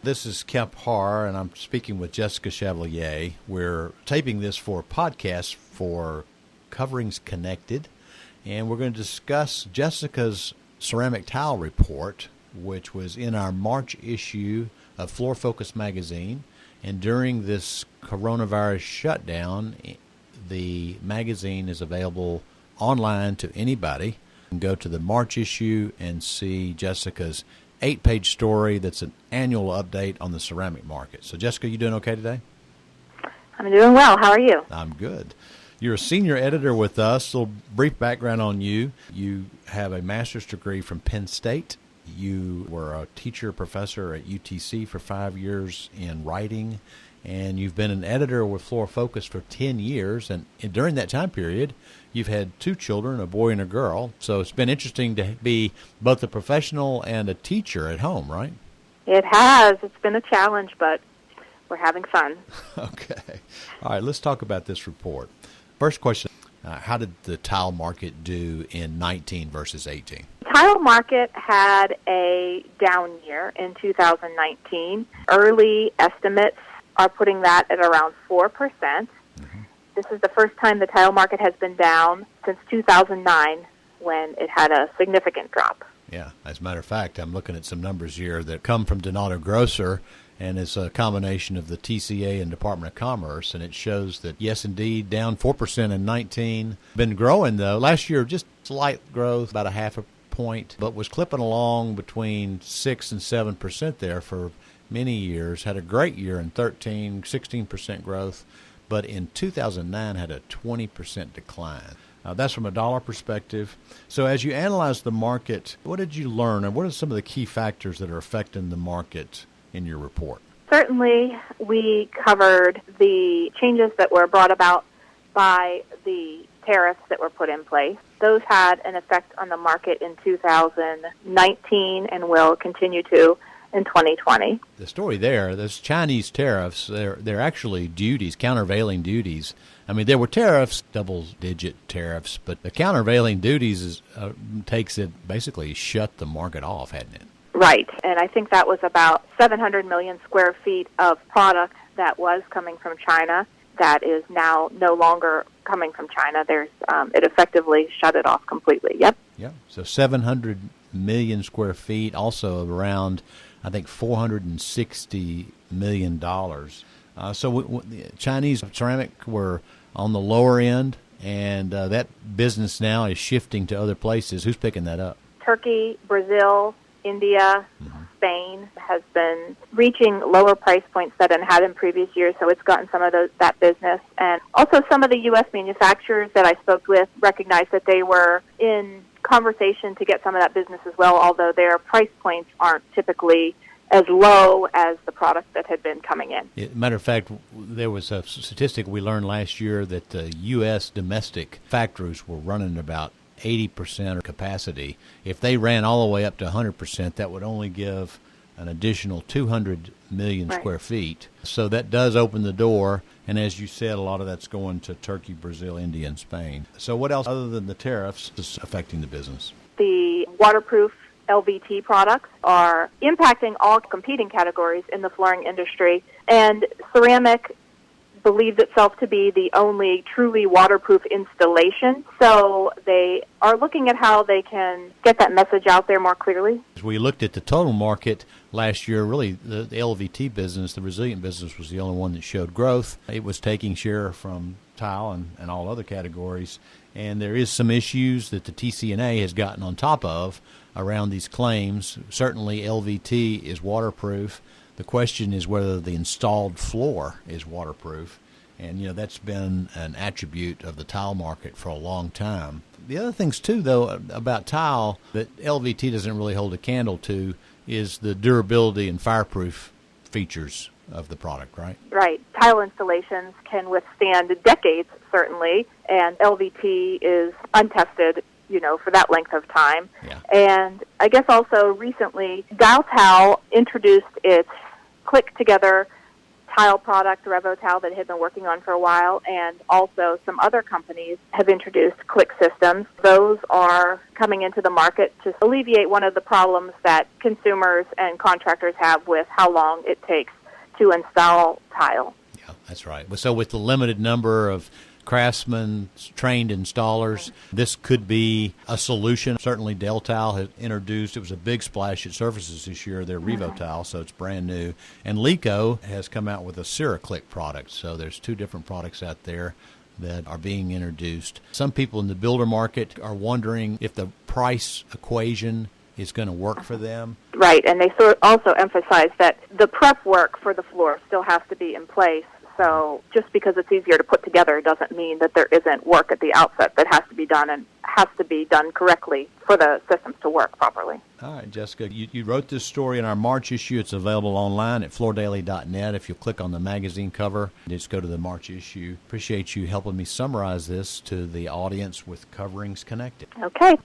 This is Kemp Harr, and I'm speaking with Jessica Chevalier. We're taping this for a podcast for Coverings Connected, and we're going to discuss Jessica's ceramic tile report, which was in our March issue of Floor Focus magazine. And during this coronavirus shutdown, the magazine is available online to anybody. You can go to the March issue and see Jessica's 8-page story that's an annual update on the ceramic market. So, Jessica, you doing okay today? I'm doing well. How are you? I'm good. You're a senior editor with us. A little brief background on you. You have a master's degree from Penn State. You were a professor at UTC for 5 years in writing, and you've been an editor with Floor Focus for 10 years. And during that time period, you've had 2 children, a boy and a girl. So it's been interesting to be both a professional and a teacher at home, right? It has. It's been a challenge, but we're having fun. Okay. All right, let's talk about this report. First question, how did the tile market do in 19 versus 18? The tile market had a down year in 2019. Early estimates are putting that at around 4%. This is the first time the tile market has been down since 2009 when it had a significant drop. Yeah, as a matter of fact, I'm looking at some numbers here that come from Donato Grosser, and it's a combination of the TCA and Department of Commerce, and it shows that, yes, indeed, down 4% in 19. Been growing, though. Last year, just slight growth, about a half a point, but was clipping along between 6 and 7% there for many years. Had a great year in 13, 16% growth, but in 2009 had a 20% decline. That's from a dollar perspective. So as you analyze the market, what did you learn, and what are some of the key factors that are affecting the market in your report? Certainly, we covered the changes that were brought about by the tariffs that were put in place. Those had an effect on the market in 2019 and will continue to in 2020. The story there, those Chinese tariffs, they're actually duties, countervailing duties. I mean, there were tariffs, double-digit tariffs, but the countervailing duties takes it, basically shut the market off, hadn't it? Right, and I think that was about 700 million square feet of product that was coming from China that is now no longer coming from China. It effectively shut it off completely. Yep. Yeah. So 700 million square feet, also around, I think, $460 million. So Chinese ceramic were on the lower end, and that business now is shifting to other places. Who's picking that up? Turkey, Brazil, India, Spain has been reaching lower price points than it had in previous years, so it's gotten some of that business. And also some of the U.S. manufacturers that I spoke with recognized that they were in conversation to get some of that business as well, although their price points aren't typically as low as the product that had been coming in. Matter of fact, there was a statistic we learned last year that the U.S. domestic factories were running about 80% of capacity. If they ran all the way up to 100%, that would only give an additional 200 million square feet. So that does open the door, and as you said, a lot of that's going to Turkey, Brazil, India, and Spain. So what else other than the tariffs is affecting the business? The waterproof LVT products are impacting all competing categories in the flooring industry, and ceramic believes itself to be the only truly waterproof installation, so they are looking at how they can get that message out there more clearly. As we looked at the total market last year, really the LVT business, the resilient business, was the only one that showed growth. It was taking share from tile and all other categories, and there is some issues that the TCNA has gotten on top of around these claims. Certainly LVT is waterproof. The question is whether the installed floor is waterproof, and that's been an attribute of the tile market for a long time. The other things too, though, about tile that LVT doesn't really hold a candle to is the durability and fireproof features of the product, right? Right. Tile installations can withstand decades, certainly, and LVT is untested, for that length of time. Yeah. And I guess also recently, Dow Tile introduced its click-together tile product, Revo Tile, that had been working on for a while, and also some other companies have introduced click systems. Those are coming into the market to alleviate one of the problems that consumers and contractors have with how long it takes to install tile. Yeah, that's right. So with the limited number of craftsmen, trained installers, this could be a solution. Certainly Del Tile has introduced, it was a big splash at Surfaces this year, their Revo Tile, so it's brand new. And Lico has come out with a CeraClick product, so there's two different products out there that are being introduced. Some people in the builder market are wondering if the price equation is going to work for them. Right, and they also emphasize that the prep work for the floor still has to be in place. So just because it's easier to put together doesn't mean that there isn't work at the outset that has to be done and has to be done correctly for the systems to work properly. All right, Jessica, you wrote this story in our March issue. It's available online at floordaily.net. If you'll click on the magazine cover, just go to the March issue. Appreciate you helping me summarize this to the audience with Coverings Connected. Okay.